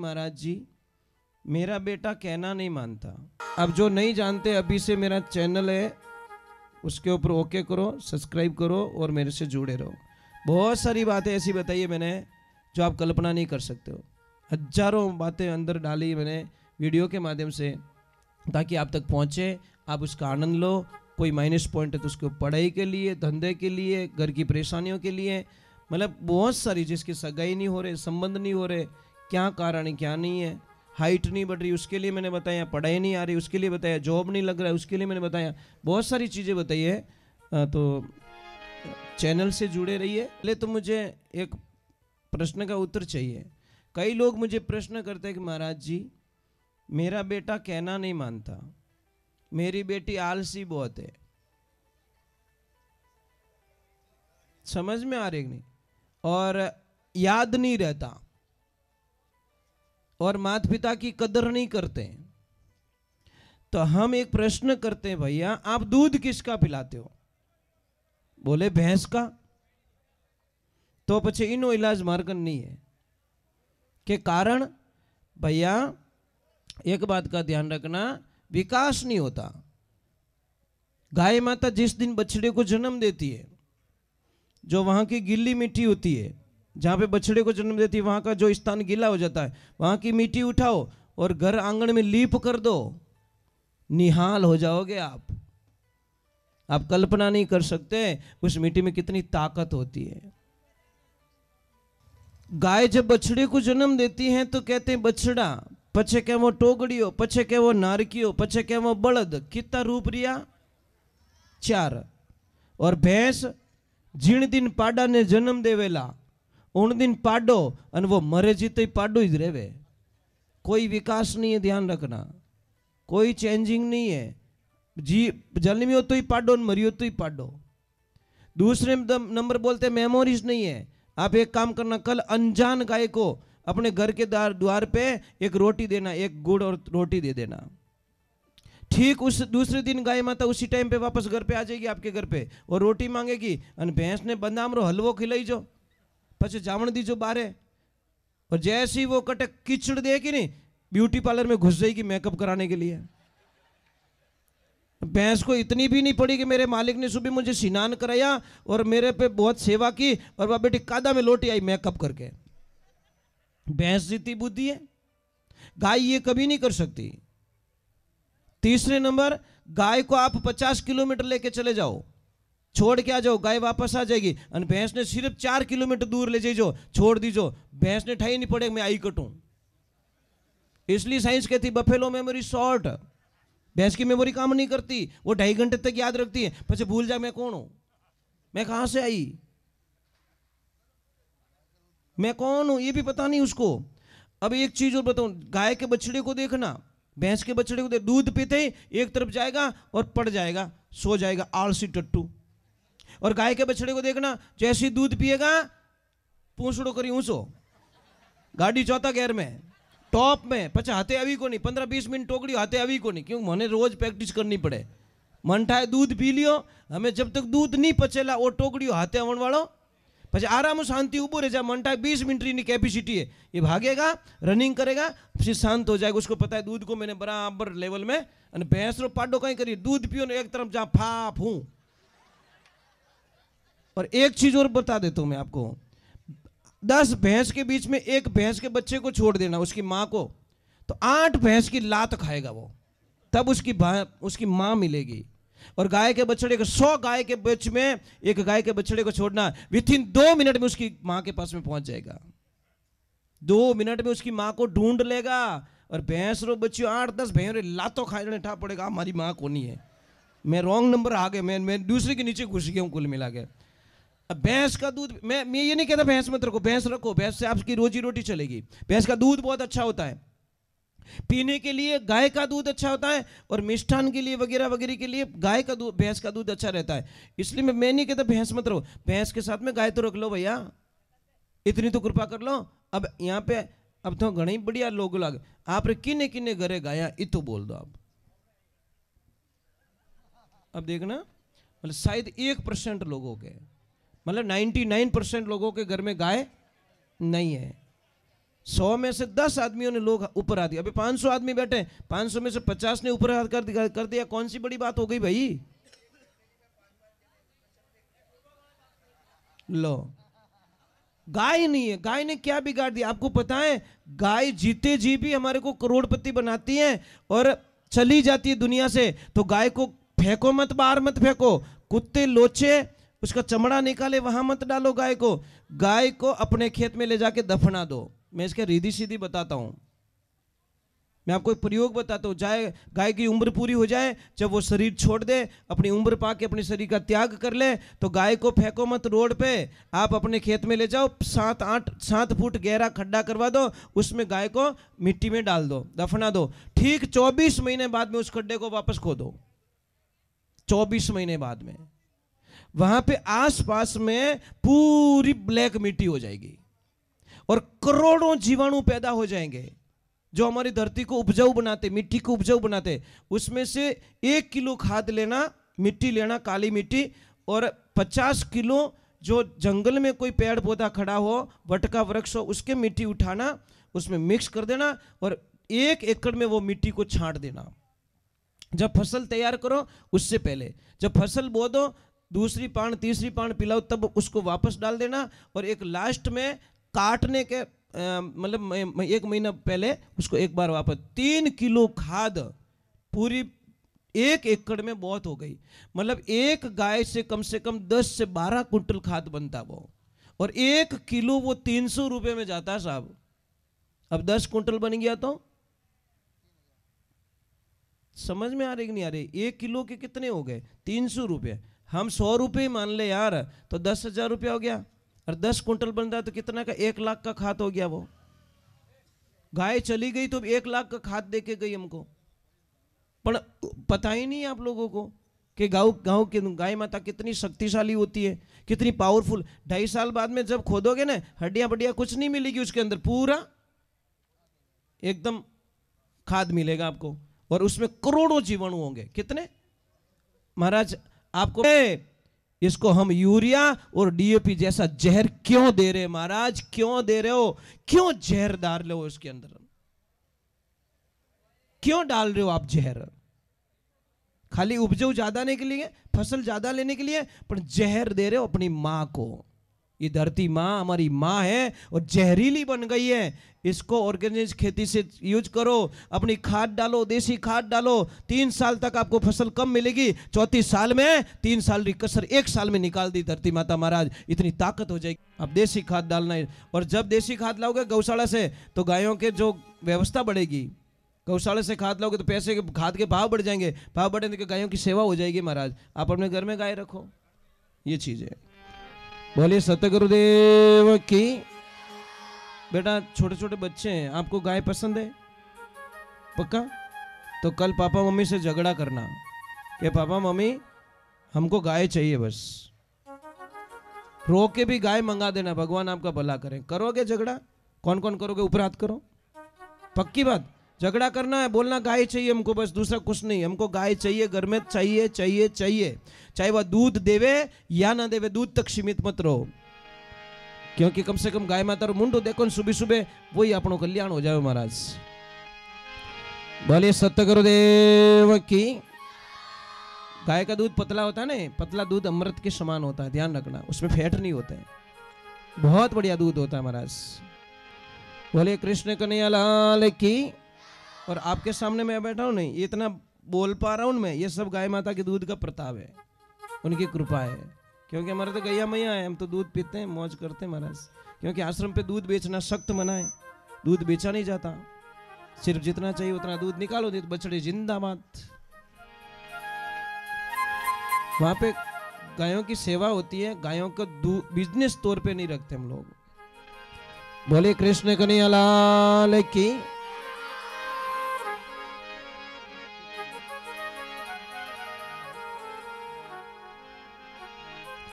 महाराज जी, मेरा बेटा कहना नहीं मानता। अब जो नहीं जानते, अभी से मेरा चैनल है, उसके ऊपर ओके करो, सब्सक्राइब करो और मेरे से जुड़े रहो। बहुत सारी बातें ऐसी बताई है मैंने जो आप कल्पना नहीं कर सकते हो। हजारों बातें अंदर डाली मैंने वीडियो के माध्यम से, ताकि आप तक पहुँचे, आप उसका आनंद लो। कोई माइनस पॉइंट है तो उसको पढ़ाई के लिए, धंधे के लिए, घर की परेशानियों के लिए, मतलब बहुत सारी, जिसकी सगाई नहीं हो रहे, संबंध नहीं हो रहे, क्या कारण है क्या नहीं है, हाइट नहीं बढ़ रही उसके लिए मैंने बताया, पढ़ाई नहीं आ रही उसके लिए बताया, जॉब नहीं लग रहा है उसके लिए मैंने बताया, बहुत सारी चीज़ें बताई है। तो चैनल से जुड़े रहिए। पहले तो मुझे एक प्रश्न का उत्तर चाहिए। कई लोग मुझे प्रश्न करते हैं कि महाराज जी, मेरा बेटा कहना नहीं मानता, मेरी बेटी आलसी बहुत है। समझ में आ रही नहीं, और याद नहीं रहता, और माता पिता की कदर नहीं करते। तो हम एक प्रश्न करते हैं, भैया आप दूध किसका पिलाते हो? बोले भैंस का। तो पछे इनो इलाज मार्गन नहीं है के कारण, भैया एक बात का ध्यान रखना, विकास नहीं होता। गाय माता जिस दिन बछड़े को जन्म देती है, जो वहां की गिल्ली मिट्टी होती है, जहां पे बछड़े को जन्म देती है, वहां का जो स्थान गीला हो जाता है, वहां की मिट्टी उठाओ और घर आंगन में लीप कर दो, निहाल हो जाओगे आप। आप कल्पना नहीं कर सकते उस मिट्टी में कितनी ताकत होती है। गाय जब बछड़े को जन्म देती है तो कहते हैं बछड़ा, पछे क्या वो टोगड़ियो, पछे क्या वो नारकियो, पछे क्या वो बलद, कितना रूप रिया? 4। और भैंस जिन दिन पाडा ने जन्म देवेला उन दिन पाडो, और वो मरे जी तो पाडो ही रेवे। कोई विकास नहीं है, ध्यान रखना, कोई चेंजिंग नहीं है। जी जन्मियो तो ही पाडो, मरियो तो ही पाडो। दूसरे नंबर बोलते मेमोरीज नहीं है। आप एक काम करना, कल अनजान गाय को अपने घर के द्वार पे एक रोटी देना, एक गुड़ और रोटी दे देना। ठीक उस दूसरे दिन गाय माता उसी टाइम पे वापस घर पे आ जाएगी आपके घर पे, और रोटी मांगेगी, और भैंस ने बदामरो हलवो खिलाई जो, पछे जावण दीजो बारे। और जैसे ही वो कटे कीचड़ देगी नहीं, ब्यूटी पार्लर में घुस जाएगी मेकअप कराने के लिए। भैंस को इतनी भी नहीं पड़ी कि मेरे मालिक ने सुबह मुझे स्नान कराया और मेरे पे बहुत सेवा की, और वह बेटी कादा में लौटी आई मेकअप करके। भैंस जितनी बुद्धि है, गाय ये कभी नहीं कर सकती। तीसरे नंबर, गाय को आप 50 किलोमीटर लेके चले जाओ, छोड़ के आ जाओ, गाय वापस आ जाएगी। और भैंस ने सिर्फ 4 किलोमीटर दूर ले जाइजो, छोड़ दीजो, भैंस ने ठाई नहीं पड़े मैं आई कटूं। इसलिए साइंस कहती बफेलो मेमोरी शॉर्ट। भैंस की मेमोरी काम नहीं करती, वो 2.5 घंटे तक याद रखती है, પછી भूल जा मैं कौन हूं, मैं कहां से आई, मैं कौन हूं, ये भी पता नहीं उसको। अब एक चीज और बताऊं, गाय के बछड़े को देखना, भैंस के बछड़े को देख, दूध पीते ही एक तरफ जाएगा और पड़ जाएगा, सो जाएगा, आलसी टट्टू। और गाय के बछड़े को देखना, जैसे ही दूध पिएगा पूंछड़ो करी ऊंचो, गाड़ी चौथा गियर में, टॉप में, पछे हाथे अभी को नहीं, 15-20 मिनट टोकड़ी हाथे अभी को नहीं, क्यों मने रोज प्रैक्टिस करनी पड़े। मन ठाए दूध पी लियो, हमें जब तक दूध नहीं पचेला वो टोकड़ी हाथे आवण वालो, પછી आराम शांति उबो रह जा। मन ठाए 20 मिनट की कैपेसिटी है, ये भागेगा, रनिंग करेगा, फिर शांत हो जाएगा। उसको पता है दूध को मैंने बराबर लेवल में, और भैंस रो पाडो कहीं करिए, दूध पियो ने एक तरफ जा फाप हूं। और एक चीज और बता देता हूं मैं आपको, 10 भैंस के बीच में एक भैंस के बच्चे को छोड़ देना, उसकी मां को, तो 8 भैंस की लात खाएगा वो, तब उसकी मां मिलेगी। और गाय के बछड़े को, 100 गाय के बीच में एक गाय के बछड़े को छोड़ना, विथिन 2 मिनट में उसकी मां के पास में पहुंच जाएगा। 2 मिनट में उसकी मां को ढूंढ लेगा। और भैंस रो बच्चियों 8-10 भैंस लातों खाने ठा पड़ेगा, हमारी मां को नहीं है, मैं रॉन्ग नंबर आ गए, मैं दूसरे के नीचे घुस गया हूं कुल मिला के। अब भैंस का दूध, मैं ये नहीं कहता भैंस मत रखो, भैंस रखो, भैंस से आपकी रोजी रोटी चलेगी। भैंस का दूध बहुत अच्छा होता है पीने के लिए, गाय का दूध अच्छा होता है, और मिष्ठान के लिए वगैरह वगैरह के लिए गाय का दूध, भैंस का दूध अच्छा रहता है। इसलिए मैं नहीं कहता भैंस मत रखो, भैंस के साथ में गाय तो रख लो भैया, इतनी तो कृपा कर लो। अब यहाँ पे अब तो घनी बढ़िया लोग लाग, आप किन्ने किन्ने घरे गाया इतो बोल दो आप। अब देखना, मतलब शायद 1% लोगों के, मतलब 99% लोगों के घर में गाय नहीं है। 100 में से 10 आदमियों ने लोग ऊपर आ दिया। अभी 500 आदमी बैठे, 500 में से 50 ने ऊपर हाथ कर दिया। कौन सी बड़ी बात हो गई भाई? लो, गाय नहीं है, गाय ने क्या बिगाड़ दिया आपको पता है? गाय जीते जी भी हमारे को करोड़पति बनाती है और चली जाती है दुनिया से। तो गाय को फेंको मत, बाहर मत फेंको। कुत्ते लोचे उसका चमड़ा निकाले वहां मत डालो गाय को। गाय को अपने खेत में ले जाके दफना दो। मैं इसके रीधी सीधी बताता हूं। मैं आपको एक प्रयोग बताता हूँ। चाहे गाय की उम्र पूरी हो जाए, जब वो शरीर छोड़ दे, अपनी उम्र पाके अपने शरीर का त्याग कर ले, तो गाय को फेंको मत रोड पे। आप अपने खेत में ले जाओ, 7 फुट गहरा खड्डा करवा दो, उसमें गाय को मिट्टी में डाल दो, दफना दो। ठीक 24 महीने बाद में उस खड्डे को वापस खोदो। 24 महीने बाद में वहां पे आसपास में पूरी ब्लैक मिट्टी हो जाएगी और करोड़ों जीवाणु पैदा हो जाएंगे जो हमारी धरती को उपजाऊ बनाते, मिट्टी को उपजाऊ बनाते। उसमें से 1 किलो खाद लेना, मिट्टी लेना, काली मिट्टी, और 50 किलो जो जंगल में कोई पेड़ पौधा खड़ा हो, वटका वृक्ष हो, उसके मिट्टी उठाना, उसमें मिक्स कर देना और 1 एकड़ में वो मिट्टी को छांट देना। जब फसल तैयार करो उससे पहले, जब फसल बो दो, दूसरी पान तीसरी पान पिलाओ, तब उसको वापस डाल देना। और एक लास्ट में काटने के मतलब 1 महीना पहले उसको एक बार वापस। 3 किलो खाद पूरी 1 एकड़ में बहुत हो गई। मतलब एक गाय से कम 10 से 12 कुंटल खाद बनता वो, और 1 किलो वो 300 रुपये में जाता साहब। अब 10 कुंटल बन गया तो समझ में आ रही कि नहीं आ रही? 1 किलो के कितने हो गए? 300 रुपये। हम 100 रुपये मान ले यार, तो 10,000 रुपया हो गया। और 10 कुंटल बन रहा है तो कितना का? 1 लाख का खाद हो गया वो। गाय चली गई तो 1 लाख का खाद दे के गई हमको। पर पता ही नहीं आप लोगों को कि गाँव की गाय माता कितनी शक्तिशाली होती है, कितनी पावरफुल। 2.5 साल बाद में जब खोदोगे ना, हड्डियां बड्डियां कुछ नहीं मिलेगी उसके अंदर, पूरा एकदम खाद मिलेगा आपको, और उसमें करोड़ों जीवाणु होंगे। कितने महाराज? आपको इसको हम यूरिया और डीएपी जैसा जहर क्यों दे रहे महाराज? क्यों दे रहे हो? क्यों जहर डाल रहे हो इसके अंदर? क्यों डाल रहे हो आप जहर? खाली उपजाऊ ज्यादा लेने के लिए, फसल ज्यादा लेने के लिए, पर जहर दे रहे हो अपनी मां को। ये धरती मां हमारी मां है और जहरीली बन गई है। इसको ऑर्गेनिक खेती से यूज करो, अपनी खाद डालो, देसी खाद डालो। 3 साल तक आपको फसल कम मिलेगी, 34 साल में 3 साल की कसर 1 साल में निकाल दी धरती माता महाराज। इतनी ताकत हो जाएगी। अब देसी खाद डालना है, और जब देसी खाद लाओगे गौशाला से, तो गायों के जो व्यवस्था बढ़ेगी। गौशाला से खाद लाओगे तो पैसे के, खाद के भाव बढ़ जाएंगे, भाव बढ़ेंगे तो गायों की सेवा हो जाएगी महाराज। आप अपने घर में गाय रखो। ये चीज है। बोलिए सतगुरुदेव की। बेटा छोटे छोटे बच्चे हैं, आपको गाय पसंद है? पक्का? तो कल पापा मम्मी से झगड़ा करना कि पापा मम्मी हमको गाय चाहिए, बस रो के भी गाय मंगा देना, भगवान आपका भला करें। करोगे झगड़ा? कौन कौन करोगे? ऊपर हाथ करो। पक्की बात? झगड़ा करना है, बोलना गाय चाहिए हमको, बस दूसरा कुछ नहीं। हमको गाय चाहिए, घर में चाहिए चाहिए चाहिए। चाहे वह दूध देवे या ना देवे, दूध तक सीमित मत रहो, क्योंकि कम से कम गाय माता रो मुंडो देखो सुबह सुबह, वही अपनों कल्याण हो जाए महाराज। बोले सतगुरुदेव की। गाय का दूध पतला होता है ना, पतला दूध अमृत के समान होता है, ध्यान रखना, उसमें फैट नहीं होता है, बहुत बढ़िया दूध होता है महाराज। बोले कृष्ण कन्हैया लाल की। और आपके सामने मैं बैठा हूं, नहीं ये इतना बोल पा रहा हूं मैं, ये सब गाय माता के दूध का प्रताप है, उनकी कृपा है। क्योंकि हमारे तो गैया मैया है, हम तो दूध पीते हैं, मौज करते हैं महाराज। क्योंकि आश्रम पे दूध बेचना सख्त मना है, दूध बेचा नहीं जाता, सिर्फ जितना चाहिए उतना दूध निकालो, नहीं तो बछड़े जिंदाबाद। वहां पे गायों की सेवा होती है, गायों का बिजनेस तौर पे नहीं रखते हम लोग। बोले कृष्ण कन्हैया लाल की।